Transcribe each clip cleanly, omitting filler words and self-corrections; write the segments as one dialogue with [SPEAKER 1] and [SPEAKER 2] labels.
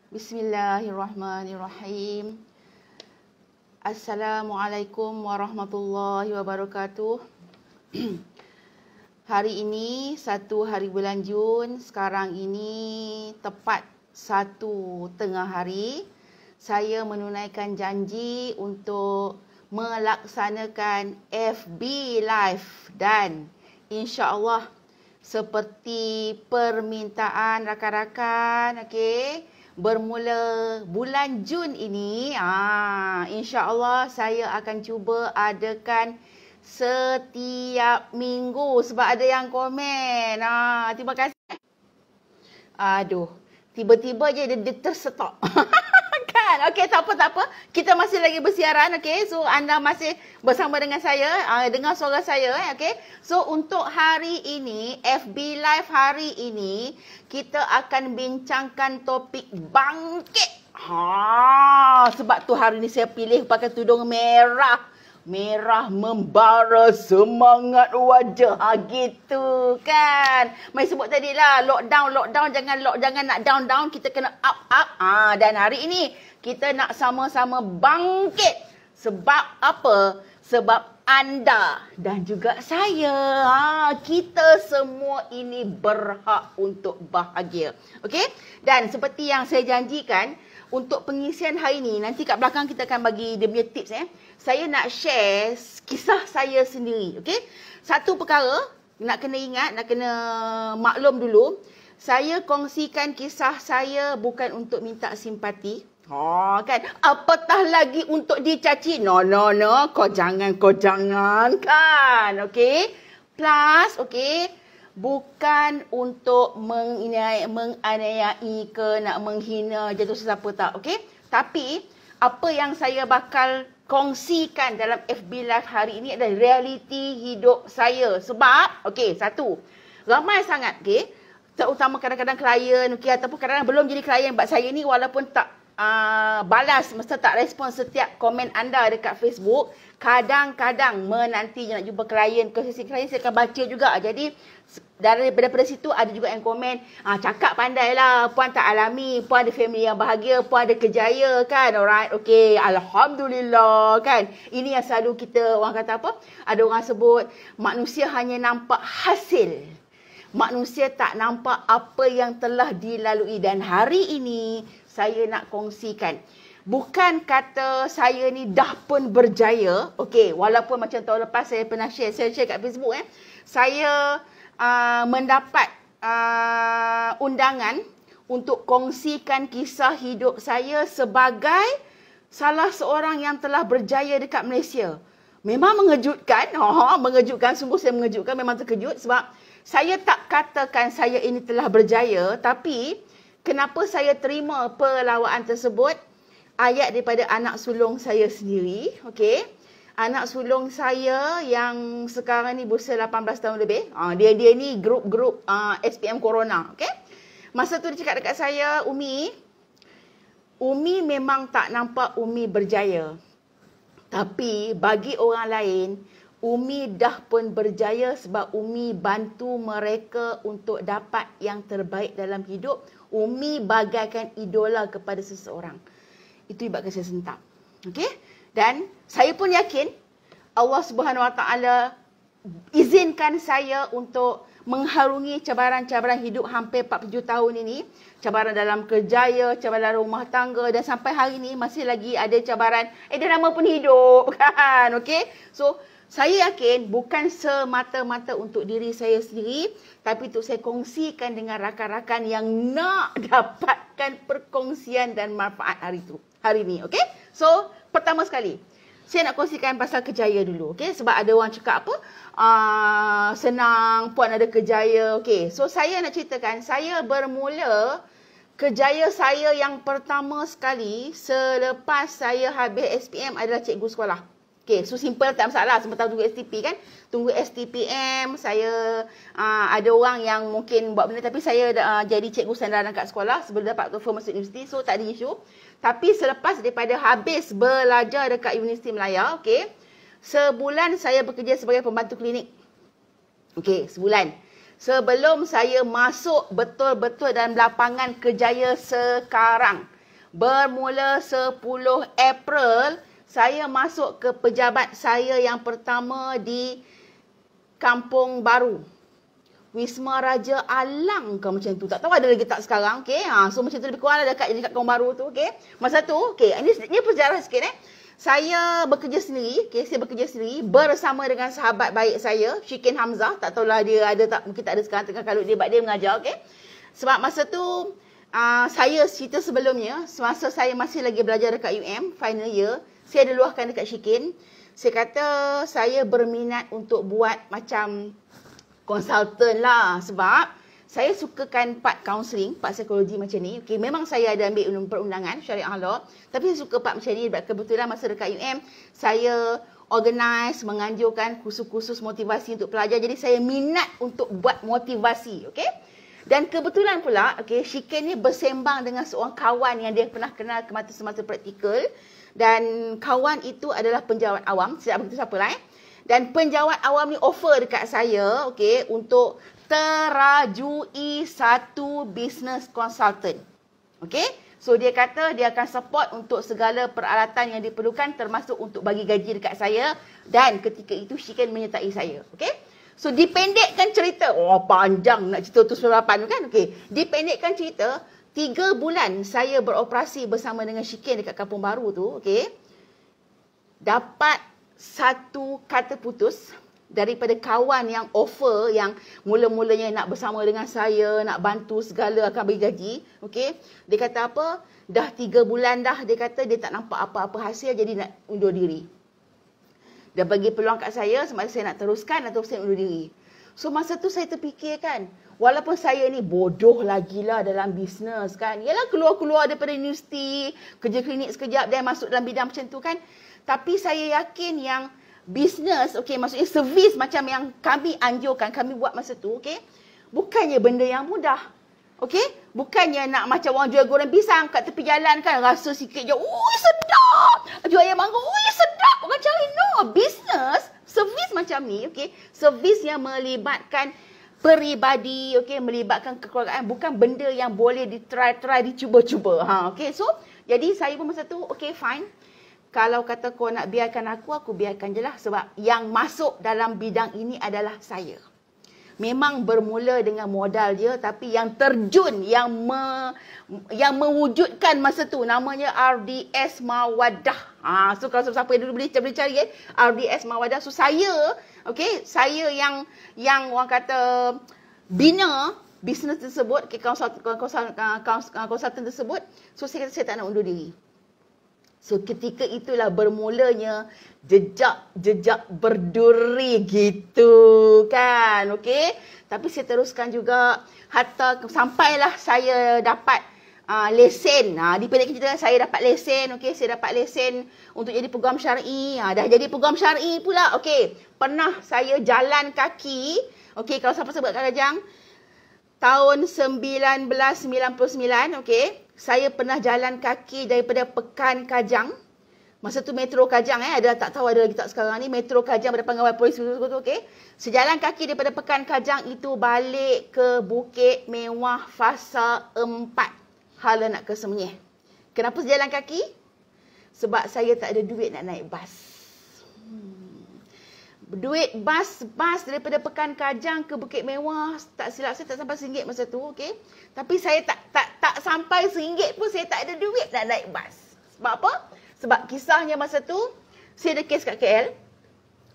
[SPEAKER 1] Bismillahirrahmanirrahim. Assalamualaikum warahmatullahi wabarakatuh. Hari ini 1 hari bulan Jun. Sekarang ini tepat 1 tengah hari. Saya menunaikan janji untuk melaksanakan FB Live dan insya-Allah seperti permintaan rakan-rakan, okey, bermula bulan Jun ini, insya-Allah saya akan cuba adakan setiap minggu sebab ada yang komen. Terima kasih. Aduh, tiba-tiba je dia tersetok. Kan? Okey, tak apa. Kita masih lagi bersiaran, okey. So anda masih bersama dengan saya, dengar suara saya, okey. So untuk hari ini, FB Live hari ini, kita akan bincangkan topik bangkit. Sebab tu hari ni saya pilih pakai tudung merah. Merah membara semangat wajah. Gitu kan. Mai sebut tadi lah, lockdown, jangan nak down, kita kena up. Dan hari ini kita nak sama-sama bangkit. Sebab apa? Sebab anda dan juga saya, kita semua ini berhak untuk bahagia. Okey? Dan seperti yang saya janjikan, untuk pengisian hari ini, nanti kat belakang kita akan bagi dia punya tips. Saya nak share kisah saya sendiri. Okey? Satu perkara, nak kena maklum dulu. Saya kongsikan kisah saya bukan untuk minta simpati. Kan? Apatah lagi untuk dicaci. No. Kau jangan kan. Okey? Plus, okey, bukan untuk menganiayai ke nak menghina jatuh sesiapa tak. Okey? Tapi apa yang saya bakal kongsikan dalam FB Live hari ini adalah realiti hidup saya. Sebab, okey, satu, ramai sangat, okey, terutama kadang-kadang klien, okey, ataupun kadang-kadang belum jadi klien sebab saya ni walaupun tak balas, mesti tak respon setiap komen anda dekat Facebook. Kadang-kadang menanti nak jumpa klien, ke sesi klien saya akan baca juga. Jadi daripada situ ada juga yang komen, cakap pandailah, puan tak alami, puan ada family yang bahagia, puan ada kejaya kan. Alright, okey, alhamdulillah kan. Ini yang selalu kita orang kata apa? Ada orang sebut manusia hanya nampak hasil. Manusia tak nampak apa yang telah dilalui. Dan hari ini saya nak kongsikan. Bukan kata saya ni dah pun berjaya. Okey, walaupun macam tahun lepas saya pernah share kat Facebook. Saya mendapat undangan untuk kongsikan kisah hidup saya sebagai salah seorang yang telah berjaya dekat Malaysia. Memang mengejutkan. Mengejutkan. Sungguh saya mengejutkan. Memang terkejut sebab saya tak katakan saya ini telah berjaya. Tapi kenapa saya terima pelawaan tersebut? Ayat daripada anak sulung saya sendiri. Okey. Anak sulung saya yang sekarang ni berusia 18 tahun lebih. Dia ni grup SPM Corona. Okey. Masa tu dia cakap dekat saya, Umi memang tak nampak Umi berjaya. Tapi bagi orang lain, Umi dah pun berjaya sebab Umi bantu mereka untuk dapat yang terbaik dalam hidup. Umi bagaikan idola kepada seseorang. Itu ibaratkan saya sentap. Okey? Dan saya pun yakin Allah Subhanahu Wa Taala izinkan saya untuk mengharungi cabaran-cabaran hidup hampir 47 tahun ini. Cabaran dalam kerjaya, cabaran dalam rumah tangga dan sampai hari ini masih lagi ada cabaran dah lama pun hidup kan. Okey? So saya yakin bukan semata-mata untuk diri saya sendiri, tapi untuk saya kongsikan dengan rakan-rakan yang nak dapatkan perkongsian dan manfaat hari ini. Okey? So, pertama sekali, saya nak kongsikan pasal kejaya dulu. Okey? Sebab ada orang cakap apa? Senang, puan ada kejaya. Okey. So, saya nak ceritakan, saya bermula kejaya saya yang pertama sekali selepas saya habis SPM adalah cikgu sekolah. Okay, so simple, tak masalah. Sementara tunggu STP kan. Tunggu STPM, saya ada orang yang mungkin buat benda tapi saya jadi cikgu sandaran kat sekolah sebelum dapat offer masuk universiti. So tak ada isu. Tapi selepas daripada habis belajar dekat Universiti Melaya, okay, sebulan saya bekerja sebagai pembantu klinik. Okay, sebulan. Sebelum saya masuk betul-betul dalam lapangan kerjaya sekarang. bermula 10 April, saya masuk ke pejabat saya yang pertama di Kampung Baru. Wisma Raja Alang ke macam tu. Tak tahu ada lagi tak sekarang. Okay. So macam tu lebih kurang lah dekat Kampung Baru tu. Okay. Masa tu, okay. Ini sejarah sikit Saya bekerja sendiri. Okay. Saya bekerja sendiri bersama dengan sahabat baik saya, Shikin Hamzah. Tak tahulah dia ada tak, mungkin tak ada sekarang tengah kalut dia, sebab dia mengajar. Okay. Sebab masa tu, saya cerita sebelumnya, semasa saya masih lagi belajar dekat UM, final year, saya ada luahkan dekat Shikin. Saya kata saya berminat untuk buat macam konsultan lah, sebab saya sukakan part counselling, part psikologi macam ni. Okay, memang saya ada ambil perundangan syariah law, tapi saya suka part macam ni. Kebetulan masa dekat UM, saya organize, menganjurkan kursus-kursus motivasi untuk pelajar. Jadi saya minat untuk buat motivasi. Okay? Dan kebetulan pula, okay, Shikin ni bersembang dengan seorang kawan yang dia pernah kenal semasa praktikal. Dan kawan itu adalah penjawat awam, saya tak beritahu siapa lah Dan penjawat awam ni offer dekat saya, okay, untuk terajui satu business consultant. Okay? So, dia kata dia akan support untuk segala peralatan yang diperlukan, termasuk untuk bagi gaji dekat saya. Dan ketika itu, Shikin menyertai saya. Okay? So, dipendekkan cerita. Oh, panjang nak cerita tu 98 kan? Okay. Dipendekkan cerita, 3 bulan saya beroperasi bersama dengan Shikin dekat Kampung Baru tu. Okay? Dapat satu kata putus daripada kawan yang offer, yang mula-mulanya nak bersama dengan saya, nak bantu segala, akan bagi gaji. Okay? Dia kata apa? Dah 3 bulan dah, dia kata dia tak nampak apa-apa hasil, jadi nak undur diri. Dia bagi peluang kat saya, sama ada saya nak teruskan atau saya undur diri. So masa tu saya terfikir kan, walaupun saya ni bodoh lagi lah dalam bisnes kan. Yalah, keluar-keluar daripada universiti, kerja klinik sekejap dan masuk dalam bidang macam tu kan. Tapi saya yakin yang bisnes, okay, maksudnya servis macam yang kami anjurkan, kami buat masa tu, okay, bukannya benda yang mudah. Okay, bukannya nak macam orang jual goreng pisang kat tepi jalan kan, rasa sikit je, ui sedap. Jual ayam mangga, ui sedap. Orang cari, no, bisnes, servis macam ni, okay, servis yang melibatkan peribadi, okay, melibatkan kekeluargaan, bukan benda yang boleh ditry, dicuba-cuba. Okay, so, jadi saya pun masa tu, okay, fine. Kalau kata kau nak biarkan aku biarkan je lah. Sebab yang masuk dalam bidang ini adalah saya. Memang bermula dengan modal dia, tapi yang terjun, yang mewujudkan masa tu, namanya RDS Mawadah. So kalau siapa yang dulu boleh cari RDS Mawadah. So saya, okay, saya yang orang kata bina bisnes tersebut, okay, konsultan tersebut. So saya kata saya tak nak undur diri. So ketika itulah bermulanya jejak berduri gitu kan, okey. Tapi saya teruskan juga hatta sampailah saya dapat lesen. Dipendekkan cerita saya dapat lesen, okey. Saya dapat lesen untuk jadi peguam syar'i. Dah jadi peguam syar'i pula, okey. Pernah saya jalan kaki, okey, kalau siapa sebut kat Kajang, tahun 1999, okey. Saya pernah jalan kaki daripada Pekan Kajang. Masa tu Metro Kajang, ada tak tahu ada lagi tak sekarang ni, Metro Kajang pada pengawal polis tu, okey. Sejalan kaki daripada Pekan Kajang itu balik ke Bukit Mewah Fasa 4. Hala nak ke Semenyih. Kenapa sejalan kaki? Sebab saya tak ada duit nak naik bas. Duit bas daripada Pekan Kajang ke Bukit Mewah, tak silap saya tak sampai RM1 masa tu, okey. Tapi saya tak sampai RM1 pun saya tak ada duit nak naik bas. Sebab apa? Sebab kisahnya masa tu saya ada kes kat KL.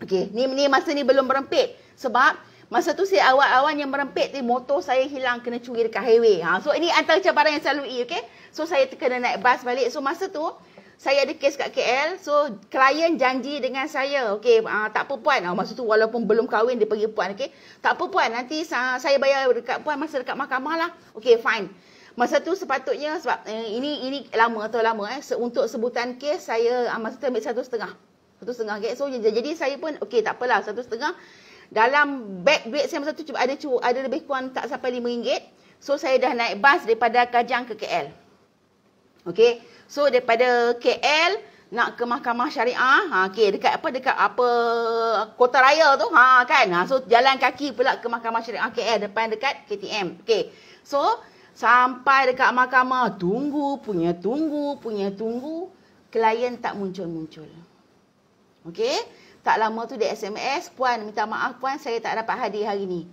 [SPEAKER 1] Okey, ni masa ni belum berempit. Sebab masa tu saya awal-awalnya merempit ni, motor saya hilang, kena curi dekat highway. So ini antara cabaran yang saya lalui, okey. So saya kena naik bas balik. So masa tu saya ada kes kat KL, so klien janji dengan saya, okey, tak apa puan, masa tu walaupun belum kahwin dia pergi puan, okey, tak apa puan, nanti saya bayar dekat puan masa dekat mahkamah lah, okey, fine. Masa tu sepatutnya, sebab ini lama, untuk sebutan kes saya masa tu ambil 1.5, okey, so jadi saya pun, okey, tak apalah, 1.5, dalam beg duit saya masa tu ada lebih kurang tak sampai RM5, so saya dah naik bas daripada Kajang ke KL, okey. So daripada KL nak ke Mahkamah Syariah, dekat Kota Raya tu, kan. So jalan kaki pula ke Mahkamah Syariah KL dekat KTM. Okey. So Sampai dekat mahkamah, tunggu. Klien tak muncul-muncul. Okey? Tak lama tu dia SMS, "Puan, minta maaf puan, saya tak dapat hadir hari ni."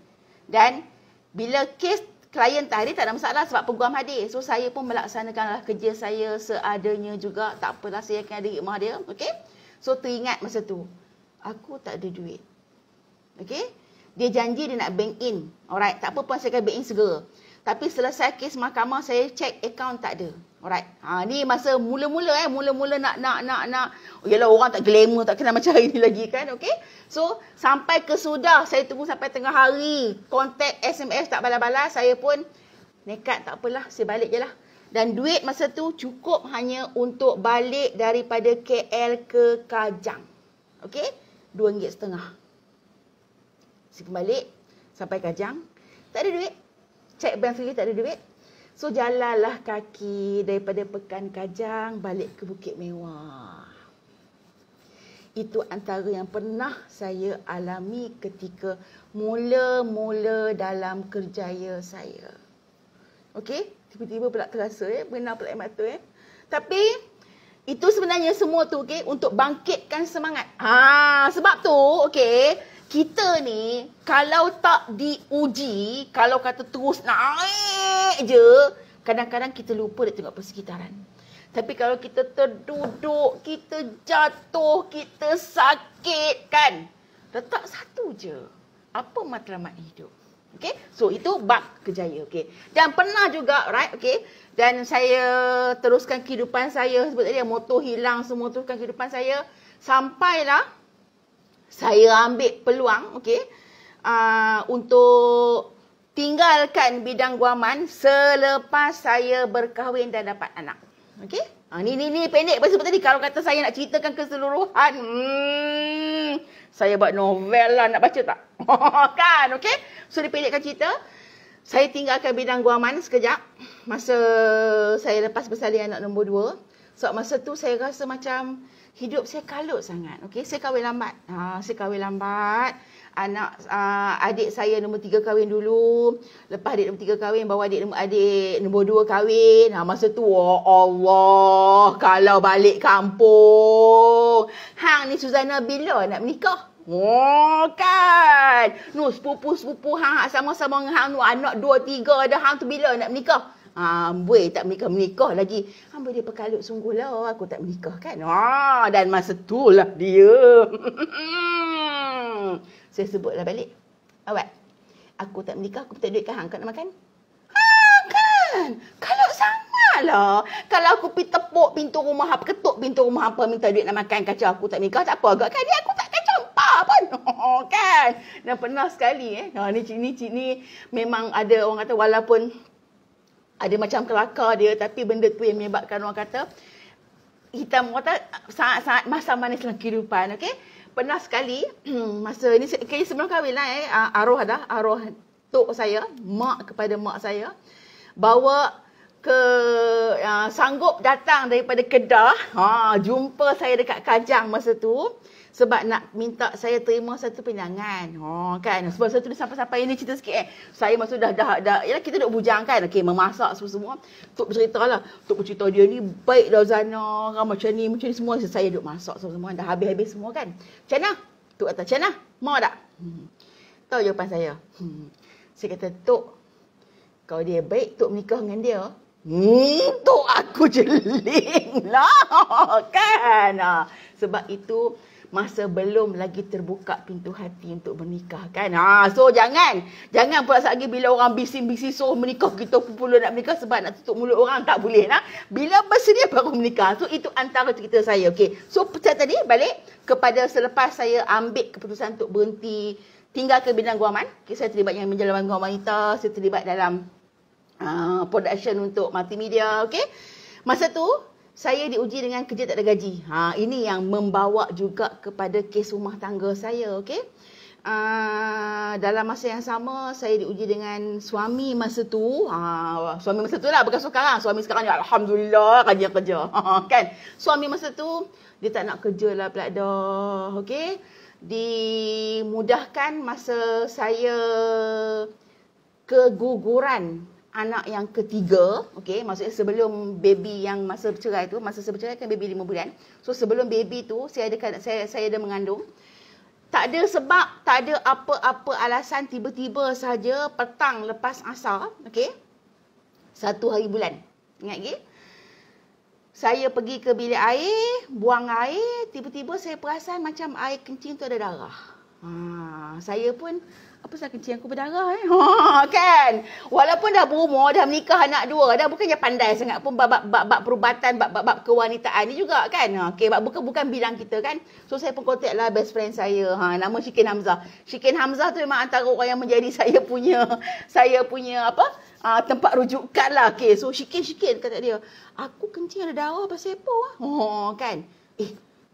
[SPEAKER 1] Dan bila kes klien tadi tak ada masalah sebab peguam hadir. So, saya pun melaksanakanlah kerja saya seadanya juga. Tak apalah, saya akan ada hikmah dia. Okey? So, teringat masa tu, aku tak ada duit. Okey? Dia janji dia nak bank in. Alright, tak apa pun saya akan bank in segera. Tapi selesai kes mahkamah, saya cek akaun tak ada. Alright. Ni masa mula-mula nak. Yalah, orang tak glamour, tak kenal macam hari ni lagi kan. Okey. So, sampai ke sudah, saya tunggu sampai tengah hari. Kontak SMS tak balas-balas, saya pun nekat, tak apalah, saya balik je lah. Dan duit masa tu cukup hanya untuk balik daripada KL ke Kajang. Okey. RM2.50. Saya balik sampai Kajang, tak ada duit. Cek bank sendiri tak ada duit. So, jalanlah kaki daripada Pekan Kajang balik ke Bukit Mewah. Itu antara yang pernah saya alami ketika mula-mula dalam kerjaya saya. Okey? Tiba-tiba pula terasa, benar pula air mata. Tapi, itu sebenarnya semua tu, okey, untuk bangkitkan semangat. Sebab tu, okey, kita ni kalau tak diuji, kalau kata terus naik je, kadang-kadang kita lupa nak tengok persekitaran. Tapi kalau kita terduduk, kita jatuh, kita sakit kan, letak satu je. Apa matlamat hidup? Okay? So, itu bab kerjaya. Okay? Dan pernah juga, right? Okay? Dan saya teruskan kehidupan saya. Sebab tadi motor hilang, semua teruskan kehidupan saya. Sampailah saya ambil peluang, okay, untuk tinggalkan bidang guaman selepas saya berkahwin dan dapat anak. Okay? Ni pendek sebab tadi kalau kata saya nak ceritakan keseluruhan, saya buat novel lah, nak baca tak? Kan, okay? So, dipendekkan cerita. Saya tinggalkan bidang guaman sekejap masa saya lepas bersalin anak nombor 2. Sebab masa tu saya rasa macam hidup saya kalut sangat. Okey, saya kahwin lambat. Adik saya nombor 3 kahwin dulu. Lepas adik nombor 3 kahwin, baru adik nombor 2 kahwin. Masa tu, oh Allah, kalau balik kampung. Hang ni Suzana bila nak menikah? Oh kan. No, sepupu-sepupu hang sama-sama dengan hang tu, anak 2, 3 ada, hang tu bila nak menikah? Amboi tak menikah lagi. Amboi dia pekalut sungguhlah, aku tak menikah kan. Dan masa tu lah dia. Saya sebutlah balik. Awak, aku tak menikah, aku tak duit ke hang, kau nak makan? Kan? Kalau sangatlah. Kalau aku pergi tepuk pintu rumah apa, ketuk pintu rumah apa, minta duit nak makan, kacau aku tak menikah, tak apa agak kan? Dia aku tak kacau pun. Kan? Dan pernah sekali ni memang ada orang kata walaupun ada macam kelakar dia, tapi benda tu yang menyebabkan orang kata hitam kata sangat-sangat masa manis dalam kehidupan. Okey, pernah sekali masa ni kayaknya sebelum kahwin lah arwah tok saya, kepada mak saya, bawa ke sanggup datang daripada Kedah, jumpa saya dekat Kajang masa tu sebab nak minta saya terima satu pinangan. Kan, sebab satu sampai-sampai ini cerita sikit saya masa dah yalah kita duk bujang kan, okey, memasak semua. Tok berceritalah, tok bercerita dia ni baik dah Zana, macam ni semua. Saya duk masak semua, dah habis semua kan. Macam mana? Tok kata, "Macam mana? Mau tak?" Tahu jawapan saya. Saya kata, "Tok, kalau dia baik, tok menikah dengan dia." Tok aku jeling lah. Kan? Sebab itu masa belum lagi terbuka pintu hati untuk menikah kan. So jangan pula lagi bila orang bising-bising suruh menikah, kita pula nak menikah sebab nak tutup mulut orang, tak boleh lah. Bila bersedia baru menikah. So itu antara cerita saya. Okey. So tadi balik kepada selepas saya ambil keputusan untuk berhenti tinggal ke bidang guaman. Okay, saya terlibat yang menjalankan guam wanita, saya terlibat dalam production untuk multimedia. Okey. Masa tu saya diuji dengan kerja tak ada gaji. Ini yang membawa juga kepada kes rumah tangga saya. Okey. Dalam masa yang sama, saya diuji dengan suami masa tu. Suami masa tu lah, bukan sekarang. Suami sekarang ni alhamdulillah kerja. Kan? Suami masa tu, dia tak nak kerja lah pula dah. Okey. Dimudahkan masa saya keguguran anak yang ketiga, okey, maksudnya sebelum baby yang masa bercerai tu, masa saya bercerai kan baby 5 bulan. So sebelum baby tu saya ada mengandung. Tak ada sebab, tak ada apa-apa alasan, tiba-tiba saja petang lepas asar, okey. 1 hari bulan. Ingat lagi? Saya pergi ke bilik air, buang air, tiba-tiba saya perasan macam air kencing tu ada darah. Saya pun, apa sahaja kencing aku berdarah kan? Walaupun dah berumur, dah menikah anak 2, dah bukannya pandai sangat pun bab perubatan, bab kewanitaan ni juga kan. Okey, bukan bidang kita kan. So saya pun contact lah best friend saya. Nama Syikin Hamzah. Syikin Hamzah tu memang antara orang yang menjadi saya punya apa? Tempat rujukan lah. Okay, so Syikin kata dia, aku kencing ada darah pasal apa? Kan?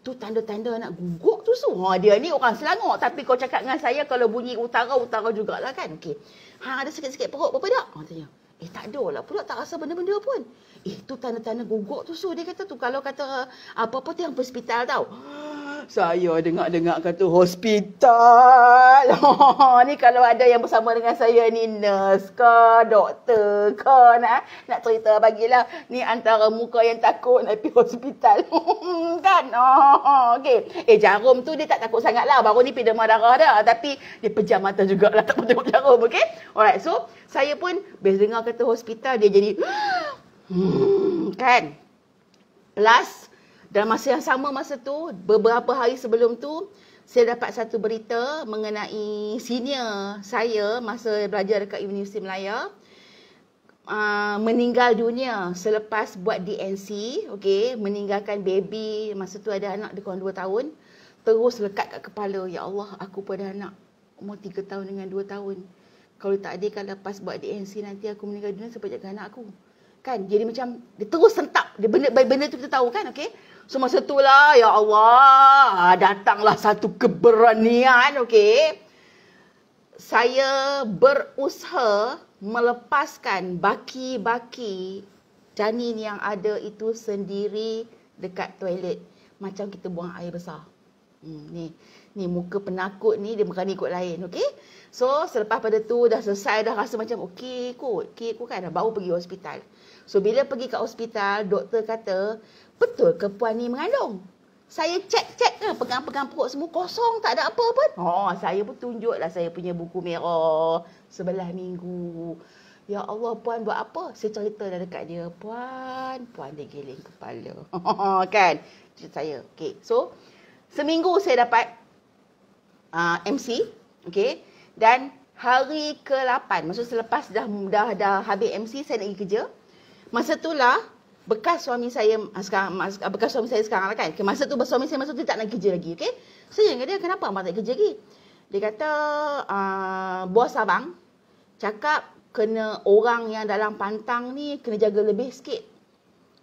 [SPEAKER 1] Tu tanda-tanda nak guguk tu so. Dia ni orang Selangor. Tapi kau cakap dengan saya kalau bunyi utara jugalah kan. Okay. Ada sikit-sikit perut apa tak? Tanya. Tak ada lah pula, tak rasa benda-benda pun. Tu tanda-tanda guguk tu so. Dia kata tu, kalau kata apa-apa tu yang hospital tau. Saya dengar-dengar kata hospital. Ni kalau ada yang bersama dengan saya ni nurse ke, doktor ke, nak cerita bagilah. Ni antara muka yang takut nak pergi hospital. Kan? Okey. Jarum tu dia tak takut sangat lah. Baru ni pergi demam darah dah. Tapi dia pejam mata jugalah tak boleh tengok jarum. Okey? Alright. So, saya pun bila dengar kata hospital, dia jadi kan? Plus, dalam masa yang sama masa tu, beberapa hari sebelum tu, saya dapat satu berita mengenai senior saya masa belajar dekat Universiti Melaya, meninggal dunia selepas buat DNC, okey, meninggalkan baby, masa tu ada anak dia kurang 2 tahun, terus lekat kat kepala, ya Allah, aku pun ada anak umur 3 tahun dengan 2 tahun. Kalau tak ada, kalau lepas buat DNC nanti aku meninggal dunia, siapa jaga anak aku? Kan? Jadi macam dia terus sentap. Dia benda tu kita tahu kan, okey? So masa itulah, ya Allah, datanglah satu keberanian, okey. Saya berusaha melepaskan baki-baki janin yang ada itu sendiri dekat toilet. Macam kita buang air besar. Ni muka penakut ni, dia berani ikut lain, okey? So selepas pada tu dah selesai, dah rasa macam okey kot kan, dah baru pergi hospital. So bila pergi kat hospital, doktor kata, betul ke puan ni mengandung? Saya cek pegang-pegang perut semua kosong, tak ada apa pun. Saya pun tunjuklah saya punya buku merah sebelah minggu. Ya Allah, puan buat apa? Saya cerita dah dekat dia. Puan dia giling kepala. Kan? Cerita saya. Okay. So, seminggu saya dapat MC. Okay. Dan hari ke-8, maksud selepas dah habis MC, saya nak pergi kerja. Masa itulah bekas suami saya sekarang lah kan. Okay, masa tu suami saya tak nak kerja lagi, okey. Saya tanya dia, kenapa abang tak kerja lagi? Dia kata bos abang cakap kena orang yang dalam pantang ni kena jaga lebih sikit.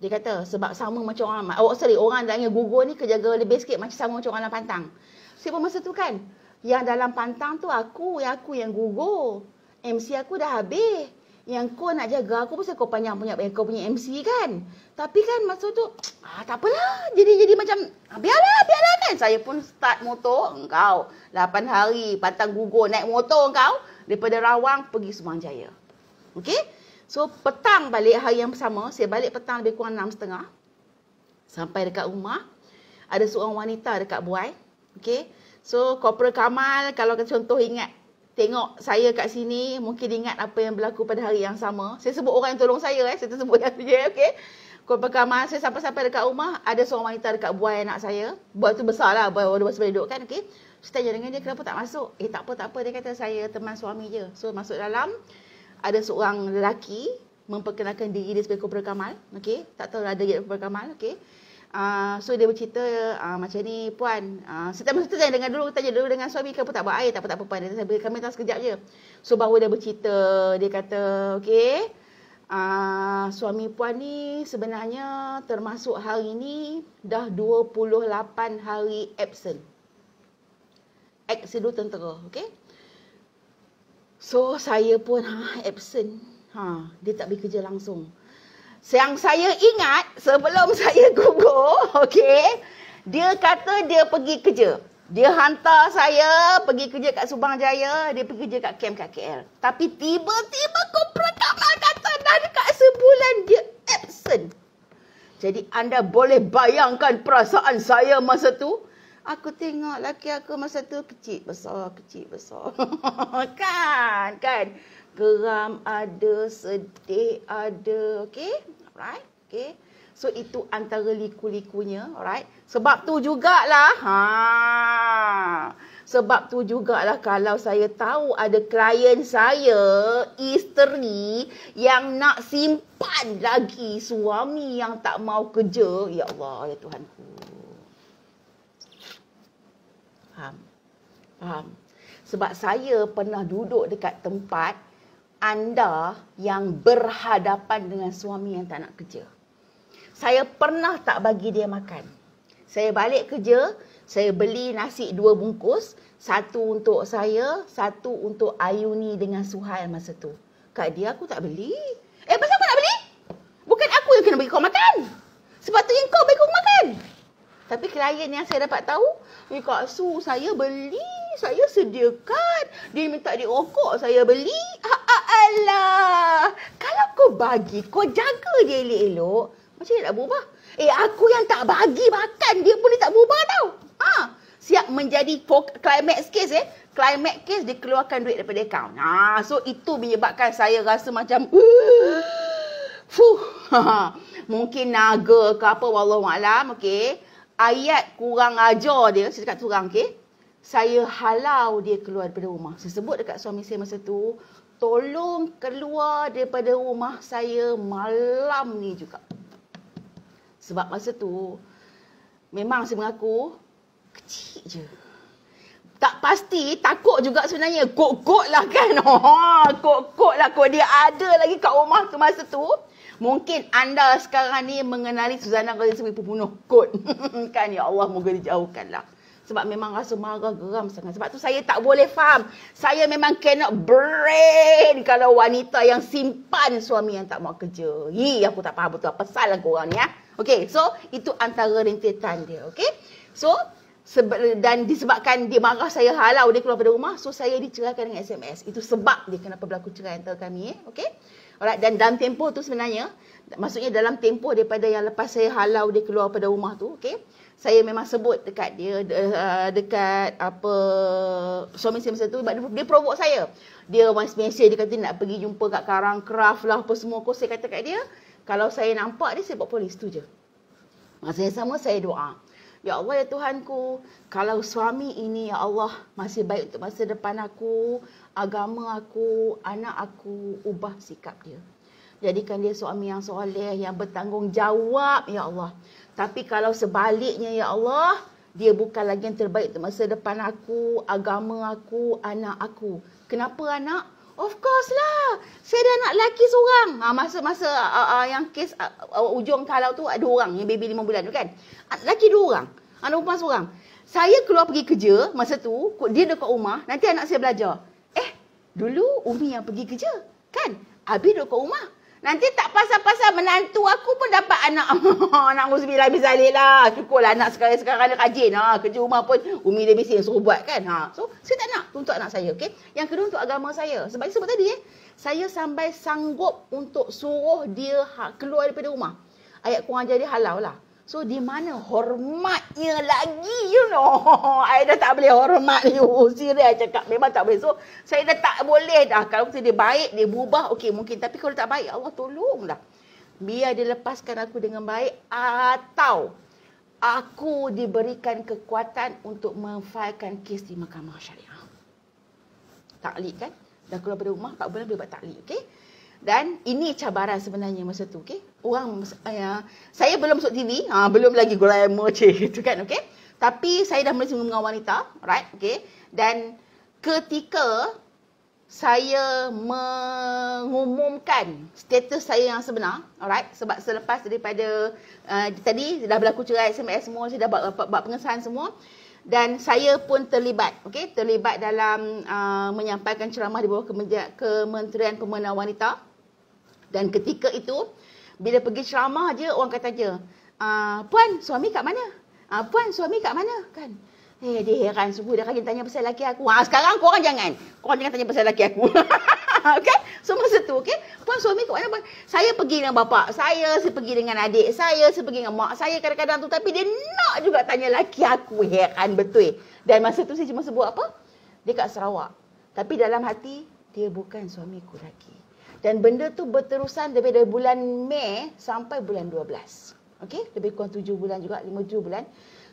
[SPEAKER 1] Dia kata sebab sama macam orang dalam gugur ni kena jaga lebih sikit macam sama macam orang dalam pantang. Saya pun masa tu kan, yang dalam pantang tu aku yang gugur. MC aku dah habis. Yang kau nak jaga aku pasal kau panjang kau punya MC kan. Tapi kan masa tu tak apalah. Jadi macam biarlah kan. Saya pun start motor engkau 8 hari pantang gugur naik motor engkau daripada Rawang pergi Sumangjaya. Okey? So petang balik hari yang sama, saya balik petang lebih kurang 6.30. Sampai dekat rumah ada seorang wanita dekat buai. Okey? So Corporal Kamal kalau contoh ingat tengok saya kat sini, mungkin ingat apa yang berlaku pada hari yang sama. Saya sebut orang yang tolong saya, saya tersebut yang dia, okey. Corporal Kamal, saya sampai dekat rumah, ada seorang wanita dekat buai anak saya. Buai tu besar lah, buai orang sebelum duduk kan, okey. Saya tanya dengan dia, kenapa tak masuk? Tak apa, dia kata saya teman suami je. So masuk dalam, ada seorang lelaki memperkenalkan diri dia sebagai Corporal Kamal, okey. Tak tahu ada dia Corporal Kamal, okey. So dia bercerita macam ni, puan, saya tanya dulu dengan suami, kenapa tak buat air? Tak apa puan, kami datang sekejap je. So baru dia bercerita, dia kata okey, suami puan ni sebenarnya termasuk hari ni dah 28 hari absent. Ex-sidu tentera, okey. So saya pun absent. Dia tak pergi kerja langsung. Yang saya ingat sebelum saya gugur, okey, dia kata dia pergi kerja. Dia hantar saya pergi kerja kat Subang Jaya, dia pergi kerja kat camp kat KL. Tapi tiba-tiba Corporal Kamal kata dekat sebulan dia absent. Jadi anda boleh bayangkan perasaan saya masa tu. Aku tengok laki aku masa tu kecil besar. kan. Geram ada, sedih ada. Okay. Alright. Okay. So itu antara liku-likunya. Alright. Sebab tu jugalah. Sebab tu jugalah kalau saya tahu ada klien saya, isteri yang nak simpan lagi suami yang tak mau kerja. Ya Allah, ya Tuhanku. Faham? Sebab saya pernah duduk dekat tempat anda yang berhadapan dengan suami yang tak nak kerja. Saya pernah tak bagi dia makan. Saya balik kerja, saya beli nasi 2 bungkus. 1 untuk saya, 1 untuk Ayuni dengan Suhail masa tu. Kat dia aku tak beli. Pasal apa nak beli? Bukan aku yang kena bagi kau makan. Sebab tu yang kau bagi kau makan. Tapi klien yang saya dapat tahu, Kak Su, saya beli, saya sediakan. Dia minta dia rokok, saya beli. Alah. Kalau kau bagi, kau jaga dia elok-elok, macam dia tak berubah? Aku yang tak bagi makan, dia pun dia tak berubah tau. Siap menjadi climax case climax case dia keluarkan duit daripada akaun. So itu menyebabkan saya rasa macam mungkin naga ke apa, wallahualam. Okay, ayat kurang ajar dia, saya cakap kurang. Okay, saya halau dia keluar daripada rumah. Saya sebut dekat suami saya masa tu, tolong keluar daripada rumah saya malam ni juga. Sebab masa tu memang saya mengaku kecil je. Tak pasti, takut juga sebenarnya. Kot-kot lah kan. Kot-kot lah. Kalau dia ada lagi kat rumah tu masa tu, mungkin anda sekarang ni mengenali Suzana Ghazi sebagai pembunuh kot. Kan, ya Allah, moga dijauhkan lah. Sebab memang rasa marah, geram sangat. Sebab tu saya tak boleh faham. Saya memang cannot brain kalau wanita yang simpan suami yang tak mau kerja. Aku tak faham betul apa salah korang ni. Okay, so itu antara rentetan dia. Okay, so dan disebabkan dia marah saya halau dia keluar dari rumah, so saya diceraikan dengan SMS. Itu sebab dia kenapa berlaku cerai antara kami. Okay, alright. Dan dalam tempoh tu sebenarnya, maksudnya dalam tempoh daripada yang lepas saya halau dia keluar pada rumah tu, okay, saya memang sebut dekat dia, dekat apa suami saya masa tu, dia provoke saya. Dia mesej, dia kata nak pergi jumpa kat Karangcraft lah apa semua. Saya kata kat dia, kalau saya nampak dia, saya buat polis tu je. Masa yang sama saya doa, ya Allah, ya Tuhanku, kalau suami ini, ya Allah, masih baik untuk masa depan aku, agama aku, anak aku, ubah sikap dia. Jadikan dia suami yang soleh, yang bertanggungjawab, ya Allah. Tapi kalau sebaliknya, ya Allah, dia bukan lagi yang terbaik untuk masa depan aku, agama aku, anak aku. Kenapa anak? Of course lah. Saya ada anak lelaki seorang. Masa yang kes ujung kalau tu ada orang yang baby 5 bulan tu kan. Lelaki 2 orang. Anak perempuan seorang. Saya keluar pergi kerja masa tu, dia dekat rumah, nanti anak saya belajar. Dulu Umi yang pergi kerja, kan? Abi duduk kat rumah. Nanti tak pasal-pasal menantu aku pun dapat anak. Anak Uzbillah Bizalik lah. Syukurlah anak sekarang dia rajin. Kerja rumah pun Umi dia bising suruh buat kan. So saya tak nak untuk anak saya. Okay? Yang kedua untuk agama saya. Sebab sebut tadi saya sampai sanggup untuk suruh dia keluar daripada rumah. Ayat kurang ajar dia halau lah. So di mana hormatnya lagi, you know. I dah tak boleh hormat you. Serius cakap, memang tak boleh. So saya dah tak boleh dah. Kalau dia baik, dia berubah, okey mungkin. Tapi kalau tak baik, Allah tolonglah. Biar dia lepaskan aku dengan baik. Atau aku diberikan kekuatan untuk memfailkan kes di mahkamah syariah. Taklid kan? Dah keluar dari rumah, 4 bulan boleh buat taklid. Okey? Dan ini cabaran sebenarnya masa tu, okey? Orang saya belum masuk TV, belum lagi glamour gitu kan, okey? Tapi saya dah mula dengan wanita, right? Okey. Dan ketika saya mengumumkan status saya yang sebenar, alright? Sebab selepas daripada tadi dah berlaku cerai SMS semua, saya dah buat pengesahan semua. Dan saya pun terlibat, okey? Terlibat dalam menyampaikan ceramah di bawah Kementerian Pemberdayaan Wanita. Dan ketika itu, bila pergi ceramah je, orang kata je, Puan, suami kat mana? Puan, suami kat mana? Kan? Dia heran, subuh dia rajin tanya pasal lelaki aku. Sekarang korang jangan tanya pasal lelaki aku. Kan? So masa tu, okay, puan suami kat mana pun. Saya pergi dengan bapa saya pergi dengan adik saya pergi dengan mak saya kadang-kadang tu. Tapi dia nak juga tanya laki aku. Heran betul. Dan masa tu saya cuma sebut apa? Dia kat Sarawak. Tapi dalam hati, dia bukan suamiku lagi. Dan benda tu berterusan daripada bulan Mei sampai bulan 12. Okay? Lebih kurang 7 bulan juga, 5-7 bulan.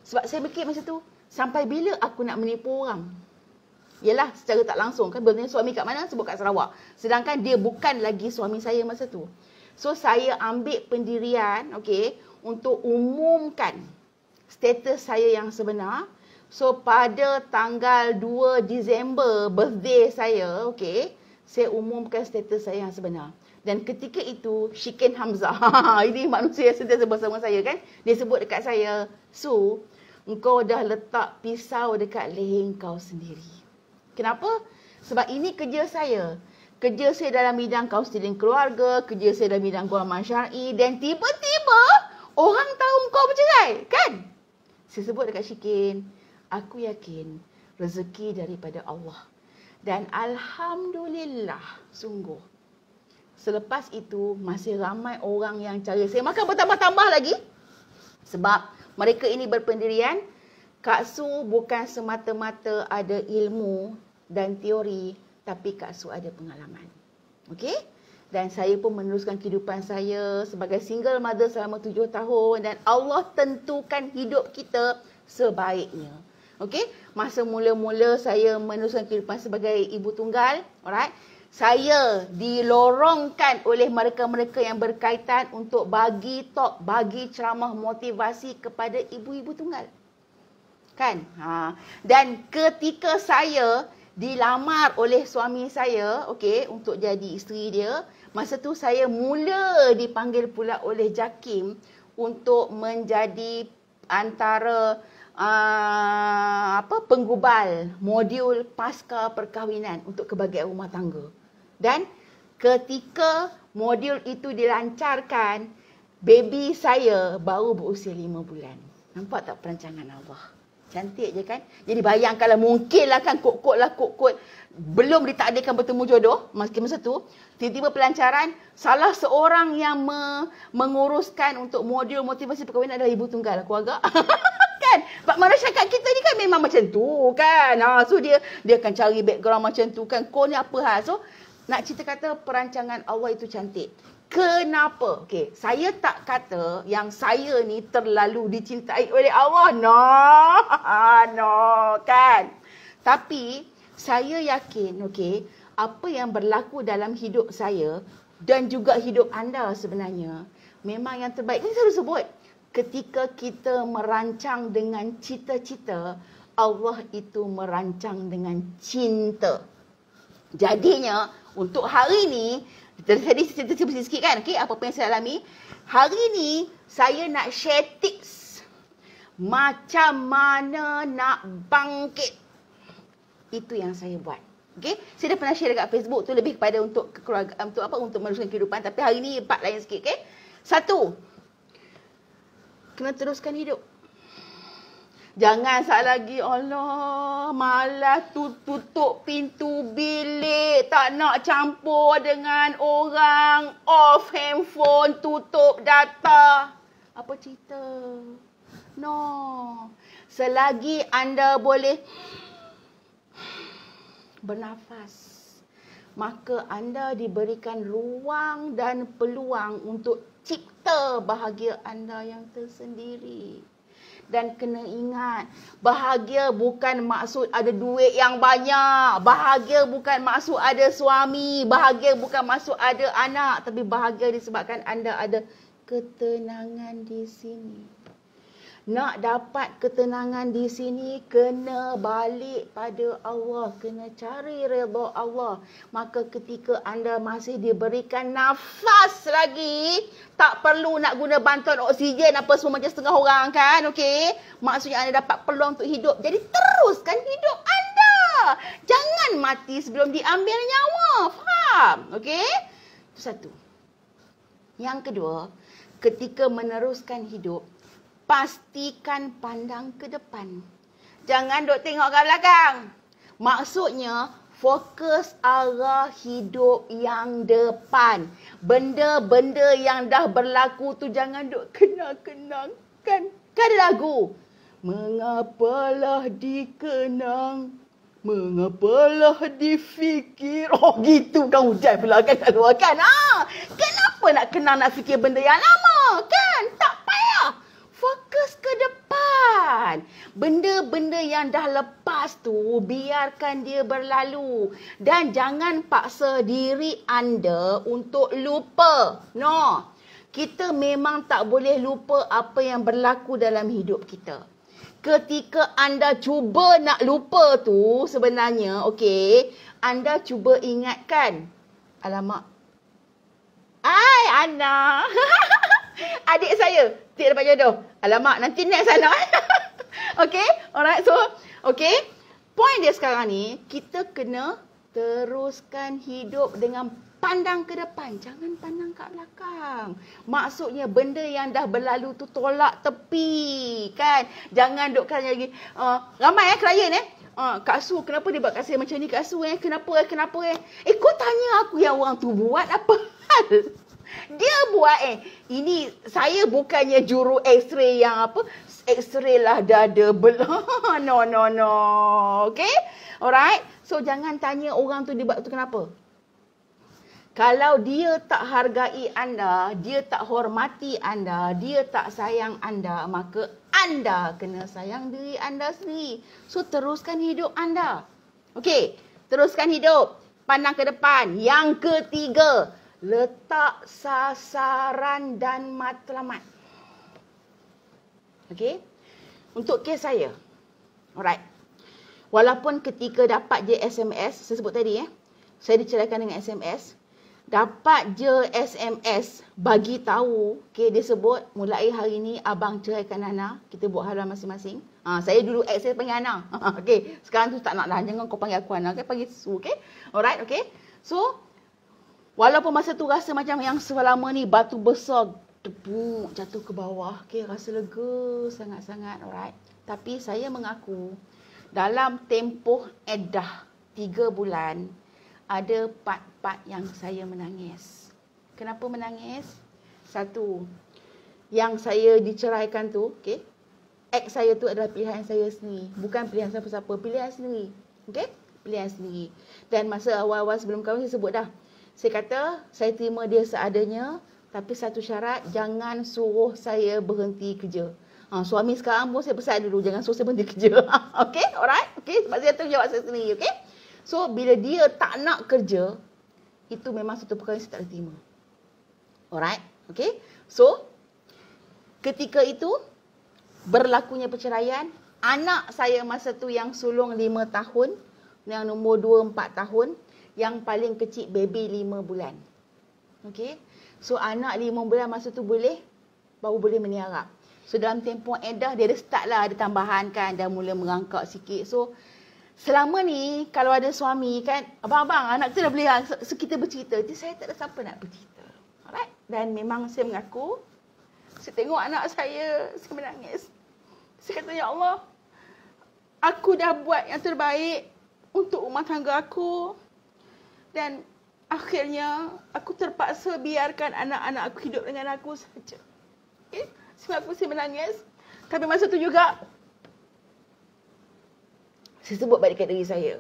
[SPEAKER 1] Sebab saya fikir masa tu, sampai bila aku nak menipu orang? Yelah, secara tak langsung kan, bertanya suami kat mana? Sebut kat Sarawak. Sedangkan dia bukan lagi suami saya masa tu. So, saya ambil pendirian, okay, untuk umumkan status saya yang sebenar. So, pada tanggal 2 Disember, birthday saya, okay, saya umumkan status saya yang sebenar. Dan ketika itu, Shikin Hamzah, ini manusia yang sentiasa bersama saya kan, dia sebut dekat saya, Su, engkau dah letak pisau dekat leher kau sendiri. Kenapa? Sebab ini kerja saya. Kerja saya dalam bidang kaunseling keluarga, kerja saya dalam bidang golongan syar'i, dan tiba-tiba orang tahu kau bercerai, kan? Saya sebut dekat Shikin, aku yakin rezeki daripada Allah. Dan alhamdulillah, sungguh. Selepas itu, masih ramai orang yang cari saya. Maka bertambah-tambah lagi. Sebab mereka ini berpendirian, Kak Su bukan semata-mata ada ilmu dan teori, tapi Kak Su ada pengalaman. Okey? Dan saya pun meneruskan kehidupan saya sebagai single mother selama 7 tahun. Dan Allah tentukan hidup kita sebaiknya. Okey? Masa mula-mula saya meneruskan kehidupan sebagai ibu tunggal. Alright? Saya dilorongkan oleh mereka-mereka yang berkaitan untuk bagi talk, bagi ceramah motivasi kepada ibu-ibu tunggal. Kan? Dan ketika saya dilamar oleh suami saya, okey, untuk jadi isteri dia, masa tu saya mula dipanggil pula oleh JAKIM untuk menjadi antara penggubal modul pasca perkahwinan untuk kebahagiaan rumah tangga. Dan ketika modul itu dilancarkan, baby saya baru berusia 5 bulan. Nampak tak perancangan Allah? Cantik je kan? Jadi bayangkanlah, mungkinlah kan kod-kod belum ditakdirkan bertemu jodoh masa tu. Tiba-tiba pelancaran, salah seorang yang menguruskan untuk modul motivasi perkahwinan adalah ibu tunggal keluarga. Kan? Sebab masyarakat kita ni kan memang macam tu kan. So dia akan cari background macam tu kan. Kau ni apa hal? So nak cerita kata perancangan Allah itu cantik. Kenapa? Okey, saya tak kata yang saya ni terlalu dicintai oleh Allah. No, kan? Tapi saya yakin, okey, apa yang berlaku dalam hidup saya dan juga hidup anda sebenarnya memang yang terbaik. Kan saya selalu sebut, ketika kita merancang dengan cita-cita, Allah itu merancang dengan cinta. Jadinya, untuk hari ni, tadi cerita sikit kan, okay, apa yang saya alami. Hari ni, saya nak share tips macam mana nak bangkit. Itu yang saya buat. Okay? Saya dah pernah share dekat Facebook tu, lebih kepada untuk keluarga, untuk meneruskan kehidupan. Tapi hari ni part lain sikit, okay? 1, kena teruskan hidup. Jangan saat lagi, Allah, malas tutup pintu bilik, tak nak campur dengan orang, off handphone, tutup data. Apa cerita? No. Selagi anda boleh bernafas, maka anda diberikan ruang dan peluang untuk cipta bahagia anda yang tersendiri. Dan kena ingat, bahagia bukan maksud ada duit yang banyak. Bahagia bukan maksud ada suami. Bahagia bukan maksud ada anak. Tapi bahagia disebabkan anda ada ketenangan di sini. Nak dapat ketenangan di sini, kena balik pada Allah. Kena cari redha Allah. Maka ketika anda masih diberikan nafas lagi, tak perlu nak guna bantuan oksigen apa semua macam setengah orang kan, okey? Maksudnya anda dapat peluang untuk hidup. Jadi teruskan hidup anda. Jangan mati sebelum diambil nyawa. Faham? Okey? Itu satu. Yang kedua, ketika meneruskan hidup, pastikan pandang ke depan. Jangan duk tengok ke belakang. Maksudnya, Fokus arah hidup yang depan. Benda-benda yang dah berlaku tu jangan duk kenang-kenang. Kan ada lagu. Mengapalah dikenang, mengapalah difikir. Oh gitu kan, hujan pula kan kat luar kan. Kenapa nak kenang, nak fikir benda yang lama kan? Tak payah. Fokus ke depan. Benda-benda yang dah lepas tu, biarkan dia berlalu. Dan jangan paksa diri anda untuk lupa. No. Kita memang tak boleh lupa apa yang berlaku dalam hidup kita. Ketika anda cuba nak lupa tu, sebenarnya, okey, anda cuba ingatkan. Alamak. Ana. Adik saya, tidak dapat jodoh. Alamak, nanti next sana. Okay, alright. So, okay. Point dia sekarang ni, kita kena teruskan hidup dengan pandang ke depan. Jangan pandang kat belakang. Maksudnya, benda yang dah berlalu tu tolak tepi. Kan? Jangan dukkan lagi. Ramai klien Kak Su, kenapa dia buat kat saya macam ni? Kak Su, kenapa? Kau tanya aku yang orang tu buat apa hal? Dia buat ini saya bukannya juru X-ray yang apa, X-ray lah dada belah. No. Okay? Alright? So, jangan tanya orang tu dia buat tu kenapa. Kalau dia tak hargai anda, dia tak hormati anda, dia tak sayang anda, maka anda kena sayang diri anda sendiri. So, teruskan hidup anda. Okay? Teruskan hidup. Pandang ke depan. Yang ketiga, letak sasaran dan matlamat. Okey? Untuk kes saya. Alright. Walaupun ketika dapat je SMS, saya sebut tadi saya diceraikan dengan SMS. Dapat je SMS bagi tahu, okey, dia sebut mulai hari ni abang ceraikan Nana, kita buat haluan masing-masing. Saya dulu saya panggil Ana. Okey, sekarang tu tak nak dah, jangan kau panggil aku Ana, okey, panggil Su, okey? Alright, okey. So, walaupun masa tu rasa macam yang selama ni batu besar tepuk jatuh ke bawah. Okay, rasa lega sangat-sangat. Alright. Tapi saya mengaku dalam tempoh iddah 3 bulan ada part-part yang saya menangis. Kenapa menangis? Satu, yang saya diceraikan tu, okay, ex saya tu adalah pilihan saya sendiri. Bukan pilihan siapa-siapa, pilihan sendiri. Okay? Pilihan sendiri. Dan masa awal-awal sebelum kahwin saya sebut dah. Saya kata, saya terima dia seadanya, tapi satu syarat, jangan suruh saya berhenti kerja. Suami sekarang pun saya pesan dulu, jangan suruh saya berhenti kerja. Okay, alright? Okay, sebab saya tu jawab saya sendiri, okay? So, bila dia tak nak kerja, itu memang satu perkara yang saya tak boleh terima. Alright? Okay? So, ketika itu, berlakunya perceraian, anak saya masa tu yang sulung 5 tahun, yang nombor 2, 4 tahun, yang paling kecil baby 5 bulan. Okay. So, anak 5 bulan masa tu baru boleh meniarap. So, dalam tempoh iddah, dia ada start lah, ada tambahan kan, dah mula merangkak sikit. So, selama ni, kalau ada suami kan, abang-abang, anak kita dah boleh, so kita bercerita. Jadi, saya tak ada siapa nak bercerita. Alright. Dan memang saya mengaku, saya tengok anak saya menangis. Saya kata, ya Allah, aku dah buat yang terbaik untuk rumah tangga aku. Dan akhirnya aku terpaksa biarkan anak-anak aku hidup dengan aku saja. Okay? Sebab aku saya menangis. Tapi masa tu juga, saya sebut balik kat diri saya.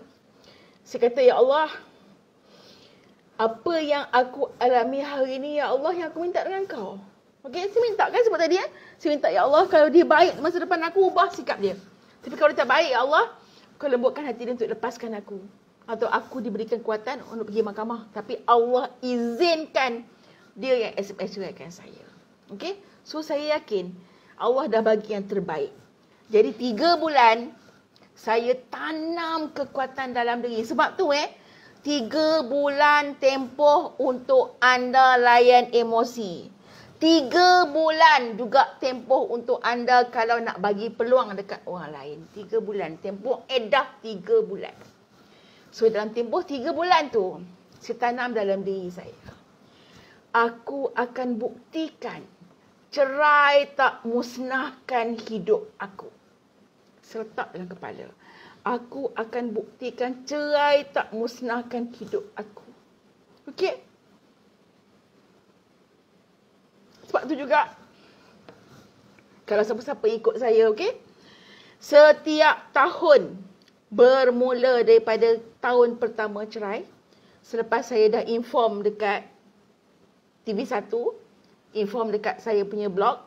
[SPEAKER 1] Saya kata, ya Allah, apa yang aku alami hari ini, ya Allah, yang aku minta dengan kau. Okay? Saya minta kan sebab tadi saya minta, ya Allah, kalau dia baik masa depan aku, ubah sikap dia. Tapi kalau dia tak baik, ya Allah, kau lembutkan hati dia untuk lepaskan aku. Atau aku diberikan kuatan untuk pergi mahkamah. Tapi Allah izinkan dia yang SMS ceraikan saya. Okay? So, saya yakin Allah dah bagi yang terbaik. Jadi, 3 bulan, saya tanam kekuatan dalam diri. Sebab tu 3 bulan tempoh untuk anda layan emosi. 3 bulan juga tempoh untuk anda kalau nak bagi peluang dekat orang lain. 3 bulan. Tempoh iddah 3 bulan. So, dalam tempoh 3 bulan tu, saya tanam dalam diri saya. Aku akan buktikan cerai tak musnahkan hidup aku. Sertak dalam kepala. Aku akan buktikan cerai tak musnahkan hidup aku. Okey? Sebab tu juga, kalau siapa-siapa ikut saya, okey? Setiap tahun, bermula daripada tahun pertama cerai, selepas saya dah inform dekat TV1, inform dekat saya punya blog,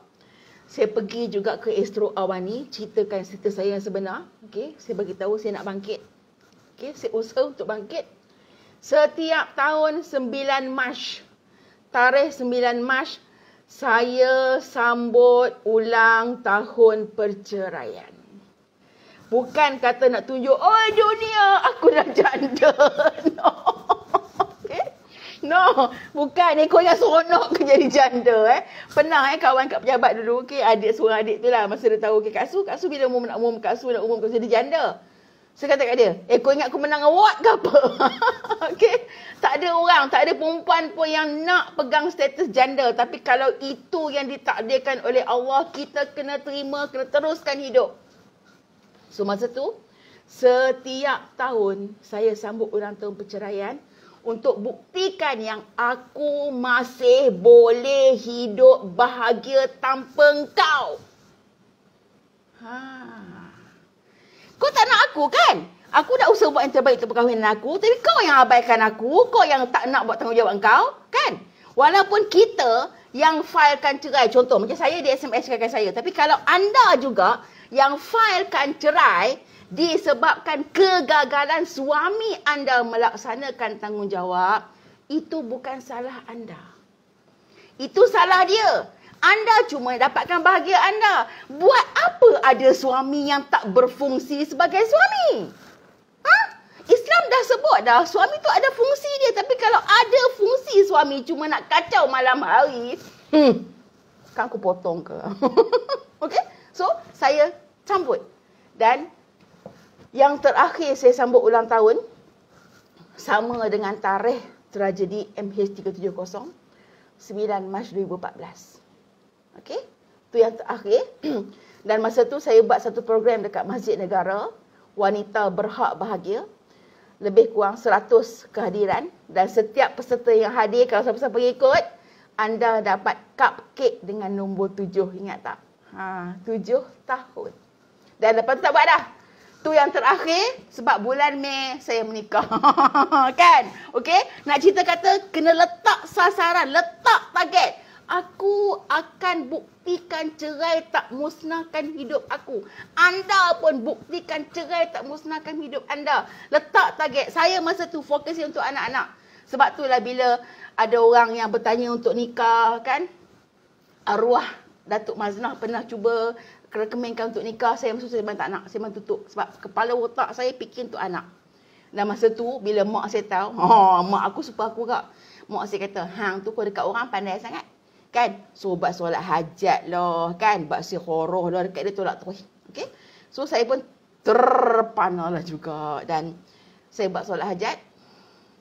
[SPEAKER 1] saya pergi juga ke Astro Awani, ceritakan cerita saya yang sebenar. Okey, saya bagi tahu saya nak bangkit. Okey, saya usaha untuk bangkit. Setiap tahun 9 Mac, tarikh 9 Mac, saya sambut ulang tahun perceraian. Bukan kata nak tunjuk, oh dunia, aku dah janda. No. Okay? No, bukan. Kau yang seronok ke jadi janda. Pernah kawan kat pejabat dulu, okay, seorang adik tu lah, masa dia tahu, okay, Kak Su bila nak umum kau jadi janda. Saya kata kat dia, kau ingat aku menang award ke apa? Okay? Tak ada orang, tak ada perempuan pun yang nak pegang status janda. Tapi kalau itu yang ditakdirkan oleh Allah, kita kena terima, kena teruskan hidup. So masa tu, setiap tahun saya sambut ulang tahun perceraian untuk buktikan yang aku masih boleh hidup bahagia tanpa engkau. Kau tak nak aku kan? Aku dah usaha buat yang terbaik untuk perkahwinan aku. Tapi kau yang abaikan aku. Kau yang tak nak buat tanggungjawab kau. Kan? Walaupun kita yang filekan cerai. Contoh, macam saya di SMS ceraikan saya. Tapi kalau anda juga yang filekan cerai disebabkan kegagalan suami anda melaksanakan tanggungjawab, itu bukan salah anda. Itu salah dia. Anda cuma dapatkan bahagia anda. Buat apa ada suami yang tak berfungsi sebagai suami? Islam dah sebut dah, suami tu ada fungsi dia. Tapi kalau ada fungsi suami cuma nak kacau malam hari, kan aku potong ke? Okay? So, saya sambut. Dan yang terakhir saya sambut ulang tahun, sama dengan tarikh tragedi MH370, 9 Mac 2014. Okey, tu yang terakhir. Dan masa tu saya buat satu program dekat Masjid Negara, Wanita Berhak Bahagia. Lebih kurang 100 kehadiran. Dan setiap peserta yang hadir, kalau siapa-siapa ikut, anda dapat cupcake dengan nombor 7. Ingat tak? 7 tahun. Dan lepas tu tak buat dah. Tu yang terakhir, sebab bulan Mei saya menikah. Kan? Okey? Nak cerita kata, kena letak sasaran, letak target. Aku akan buktikan cerai tak musnahkan hidup aku. Anda pun buktikan cerai tak musnahkan hidup anda. Letak target. Saya masa tu fokusnya untuk anak-anak. Sebab itulah bila ada orang yang bertanya untuk nikah, kan? Arwah Datuk Maznah pernah cuba rekomenkan untuk nikah. Saya masa tu saya tak nak. Saya memang tutup. Sebab kepala otak saya fikir untuk anak. Dan masa tu bila mak saya tahu, mak aku suka aku kak. Mak saya kata, hang tu kau dekat orang pandai sangat. Kan? So, buat solat hajat lah. Kan? Buat sikhoroh lah. Dekat dia tolak terus. Okay? So, saya pun terpanah lah juga. Dan saya buat solat hajat.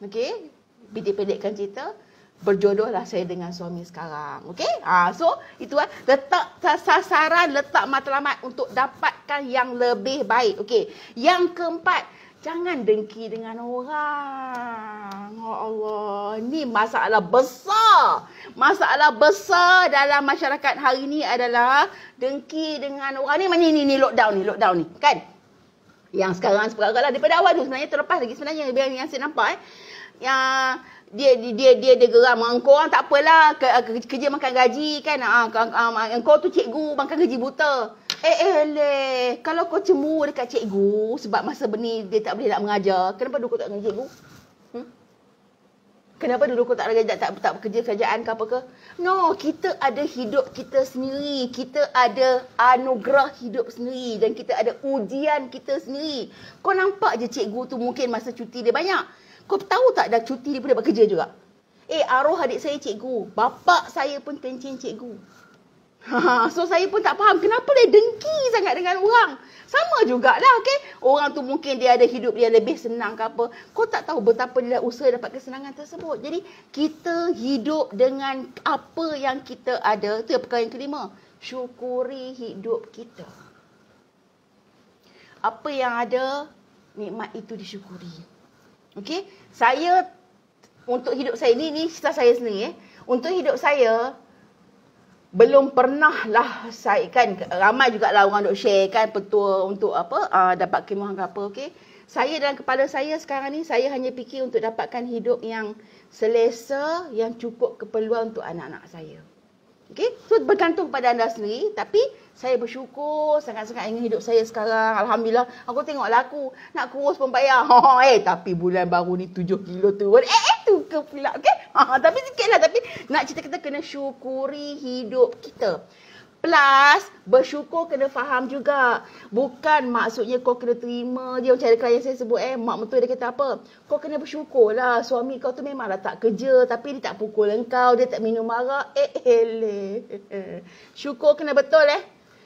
[SPEAKER 1] Okay? Pendek-pendekkan cerita. Berjodohlah saya dengan suami sekarang. Okay? So, itu lah. Letak sasaran, letak matlamat untuk dapatkan yang lebih baik. Okay? Yang keempat, jangan dengki dengan orang. Oh Allah, ni masalah besar. Masalah besar dalam masyarakat hari ni adalah dengki dengan orang. Ni lockdown ni, kan? Yang sekarang seperti lah daripada awal tu sebenarnya terlepas lagi sebenarnya yang saya nampak yang dia geram. Engkau orang tak apalah kerja makan gaji kan. Engkau tu cikgu makan gaji buta. Kalau kau cemburu dekat cikgu sebab masa benih dia tak boleh nak mengajar, kenapa dulu kau tak dengan cikgu? Kenapa dulu kau tak bekerja kerajaan ke apa ke? No, kita ada hidup kita sendiri. Kita ada anugerah hidup sendiri. Dan kita ada ujian kita sendiri. Kau nampak je cikgu tu mungkin masa cuti dia banyak. Kau tahu tak dah cuti dia pun dapat kerja juga? Arwah adik saya cikgu. Bapak saya pun kencing cikgu. So saya pun tak faham kenapa dia dengki sangat dengan orang. Sama jugalah, okay? Orang tu mungkin dia ada hidup dia lebih senang ke apa. Kau tak tahu betapa dia dah usaha dapat kesenangan tersebut. Jadi kita hidup dengan apa yang kita ada. Itu yang perkara yang kelima. Syukuri hidup kita. Apa yang ada, nikmat itu disyukuri. Okey? Saya, untuk hidup saya, ni cerita saya sendiri. Untuk hidup saya, belum pernah lah saya, kan ramai jugalah orang duk share kan petua untuk apa, dapat kemewahan ke apa, okey. Saya dalam kepala saya sekarang ni, saya hanya fikir untuk dapatkan hidup yang selesa, yang cukup keperluan untuk anak-anak saya. Okey, so bergantung pada anda sendiri. Tapi saya bersyukur sangat-sangat dengan hidup saya sekarang. Alhamdulillah, aku tengok laku nak kurus pun payah. Tapi bulan baru ni 7 kilo turun. Tu ke pula, okey? Tapi sikit lah. Tapi nak cerita, kita kena syukuri hidup kita. Plus, bersyukur kena faham juga. Bukan maksudnya kau kena terima je. Macam ada klien saya sebut, mak mentua dia kata apa? Kau kena bersyukur lah. Suami kau tu memanglah tak kerja. Tapi dia tak pukul engkau. Dia tak minum arak. Syukur kena betul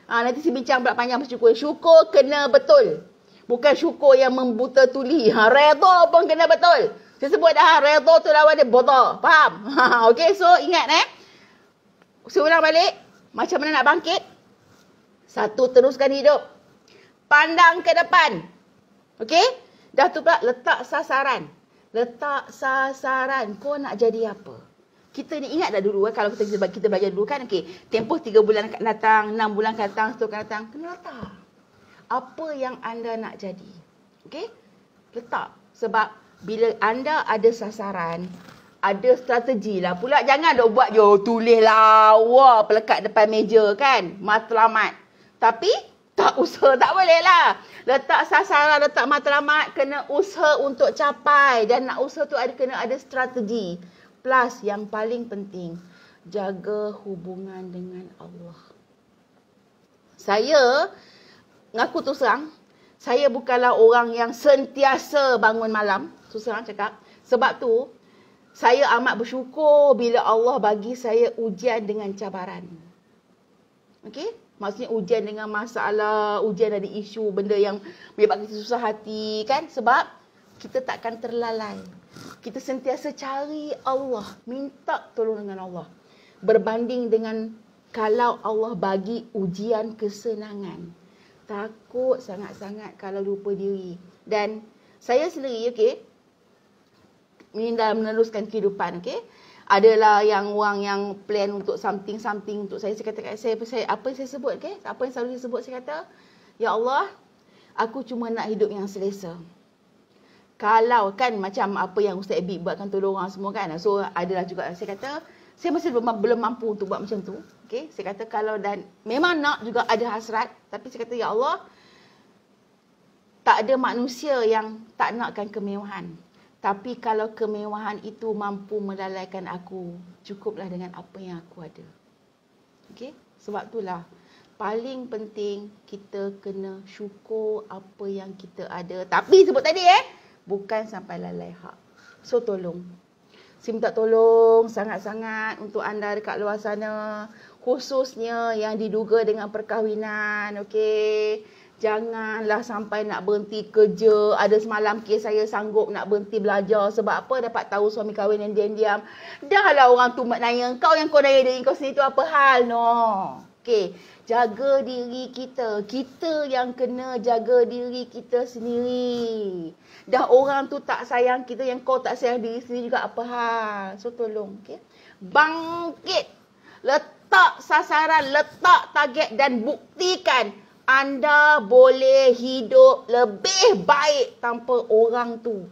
[SPEAKER 1] nanti si bincang pula panjang bersyukur. Syukur kena betul. Bukan syukur yang membuta tuli. Redha pun kena betul. Saya sebut dah, redha tu lawan dia bodoh. Faham? Okey, so ingat saya ulang balik. Macam mana nak bangkit? Satu, teruskan hidup. Pandang ke depan. Okey? Dah tu pula, letak sasaran. Letak sasaran. Kau nak jadi apa? Kita ni ingat dah dulu kalau kita belajar dulu kan. Okey, tempoh 3 bulan akan datang, 6 bulan akan datang, setahun akan datang. Kena letak. Apa yang anda nak jadi? Okey? Letak. Sebab bila anda ada sasaran, ada strategi lah pula. Jangan dok buat je tulis lawa pelekat depan meja kan. Matlamat. Tapi tak usaha tak boleh lah. Letak sasaran, letak matlamat, kena usaha untuk capai. Dan nak usaha tu kena ada strategi. Plus yang paling penting, jaga hubungan dengan Allah. Saya ngaku terus terang, saya bukanlah orang yang sentiasa bangun malam. Terus terang cakap. Sebab tu saya amat bersyukur bila Allah bagi saya ujian dengan cabaran. Okey? Maksudnya ujian dengan masalah, ujian ada isu, benda yang menyebabkan kita susah hati kan? Sebab kita takkan terlalai. Kita sentiasa cari Allah, minta tolong dengan Allah. Berbanding dengan kalau Allah bagi ujian kesenangan. Takut sangat-sangat kalau lupa diri. Dan saya sendiri, okey, ini dalam meneruskan kehidupan, okey. Adalah yang orang yang plan untuk something untuk saya. Saya kata kat saya apa yang saya sebut, okey? Apa yang selalu saya sebut, saya kata, ya Allah, aku cuma nak hidup yang selesa. Kalau kan macam apa yang Ustaz Abid buatkan tolong orang semua kan. So adalah juga saya kata, saya masih belum mampu untuk buat macam tu. Okey, saya kata kalau dan memang nak juga ada hasrat, tapi saya kata ya Allah, tak ada manusia yang tak nakkan kemewahan. Tapi kalau kemewahan itu mampu melalaikan aku, cukuplah dengan apa yang aku ada. Okey? Sebab itulah paling penting kita kena syukur apa yang kita ada. Tapi sebut tadi bukan sampai lalai hak. So tolong. Saya minta tolong sangat-sangat untuk anda dekat luar sana, khususnya yang diduga dengan perkahwinan, okey? Janganlah sampai nak berhenti kerja. Ada semalam kes saya sanggup nak berhenti belajar. Sebab apa? Dapat tahu suami kahwin yang diam-diam. Dah lah orang tu nanya kau, yang kau nanya diri kau sendiri tu apa hal? No. Okey. Jaga diri kita. Kita yang kena jaga diri kita sendiri. Dah orang tu tak sayang kita, yang kau tak sayang diri sendiri juga apa hal? So tolong. Okey. Bangkit. Letak sasaran, letak target dan buktikan anda boleh hidup lebih baik tanpa orang tu.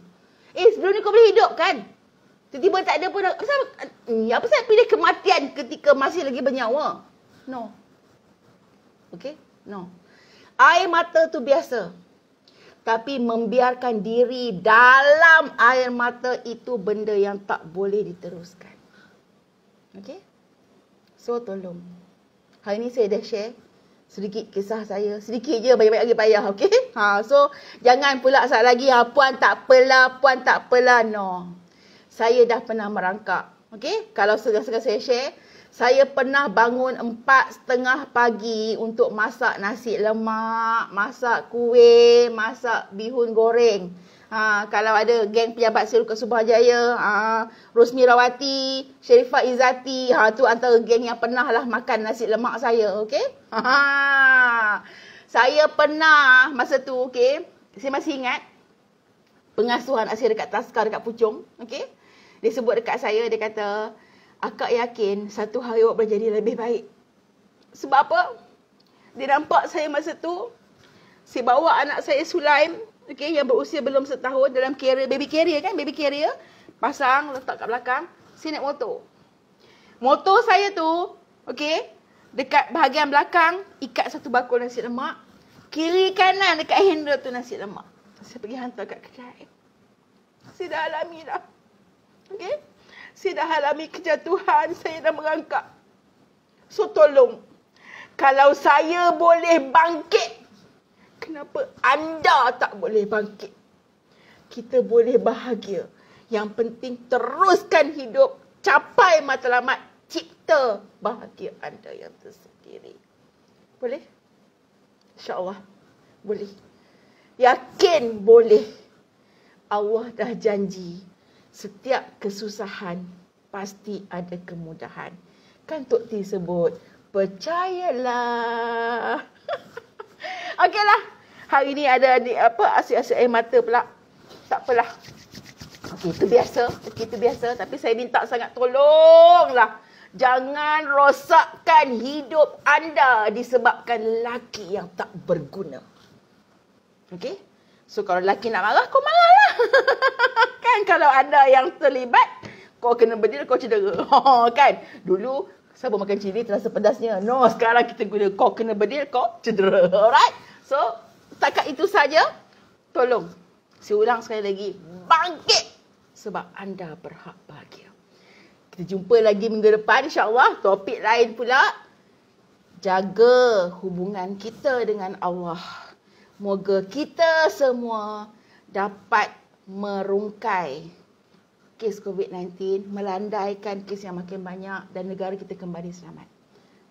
[SPEAKER 1] Sebelum ni kau boleh hidup kan? Tiba-tiba tak ada pun. Apa saya pilih kematian ketika masih lagi bernyawa? No. Okay? No. Air mata tu biasa. Tapi membiarkan diri dalam air mata itu benda yang tak boleh diteruskan. Okay? So tolong. Hari ni saya dah share sedikit kisah saya. Sedikit je, banyak-banyak lagi payah, okey? So, jangan pula saat lagi, puan tak apalah, no. Saya dah pernah merangkak, okey? Kalau sekarang saya share, saya pernah bangun 4:30 pagi untuk masak nasi lemak, masak kuih, masak bihun goreng. Kalau ada geng pejabat saya kat Suruhanjaya, Rosmi Rawati, Sharifah Izzati, tu antara geng yang pernah lah makan nasi lemak saya, okey? Saya pernah masa tu, okey, saya masih ingat, pengasuhan Asia dekat Taskar, dekat Puchong. Okay? Dia sebut dekat saya, dia kata, akak yakin satu hari awak boleh jadi lebih baik. Sebab apa? Dia nampak saya masa tu, saya bawa anak saya Sulaim, okay, yang berusia belum setahun dalam carrier, baby carrier kan, baby carrier, pasang, letak kat belakang, saya naik motor. Motor saya tu, okay, dekat bahagian belakang, ikat satu bakul nasi lemak, kiri kanan dekat handle tu nasi lemak. Saya pergi hantar kat kedai. Saya dah alami dah. Okay? Saya dah alami kejatuhan, saya dah merangkak. So tolong, kalau saya boleh bangkit, kenapa anda tak boleh bangkit? Kita boleh bahagia. Yang penting teruskan hidup, capai matlamat, cipta bahagia anda yang tersendiri. Boleh? InsyaAllah boleh. Yakin boleh. Allah dah janji, setiap kesusahan pasti ada kemudahan. Kan Tok T sebut, percayalah. Okeylah. Hari ni ada asyik-asyik air mata pula. Tak apalah. Okey, itu biasa. Itu biasa. Tapi saya minta sangat, tolonglah. Jangan rosakkan hidup anda disebabkan lelaki yang tak berguna. Okey? So, kalau lelaki nak marah, kau marahlah. Kan kalau anda yang terlibat, kau kena berdil, kau cedera. Kan? Dulu, sabar makan cili terasa pedasnya. No, sekarang kita guna kau kena berdil, kau cedera. Alright? So, takat itu saja. Tolong, saya ulang sekali lagi. Bangkit! Sebab anda berhak bahagia. Kita jumpa lagi minggu depan, insyaAllah. Topik lain pula. Jaga hubungan kita dengan Allah. Moga kita semua dapat merungkai kes COVID-19, melandaikan kes yang makin banyak dan negara kita kembali selamat.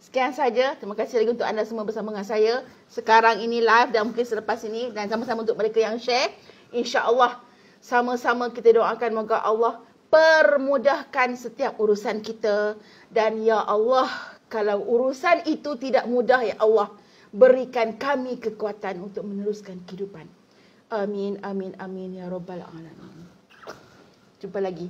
[SPEAKER 1] Sekian saja. Terima kasih lagi untuk anda semua bersama dengan saya. Sekarang ini live dan mungkin selepas ini. Dan sama-sama untuk mereka yang share. InsyaAllah sama-sama kita doakan moga Allah permudahkan setiap urusan kita. Dan ya Allah, kalau urusan itu tidak mudah, ya Allah, berikan kami kekuatan untuk meneruskan kehidupan. Amin, amin, amin, ya Rabbal Alamin. Jumpa lagi.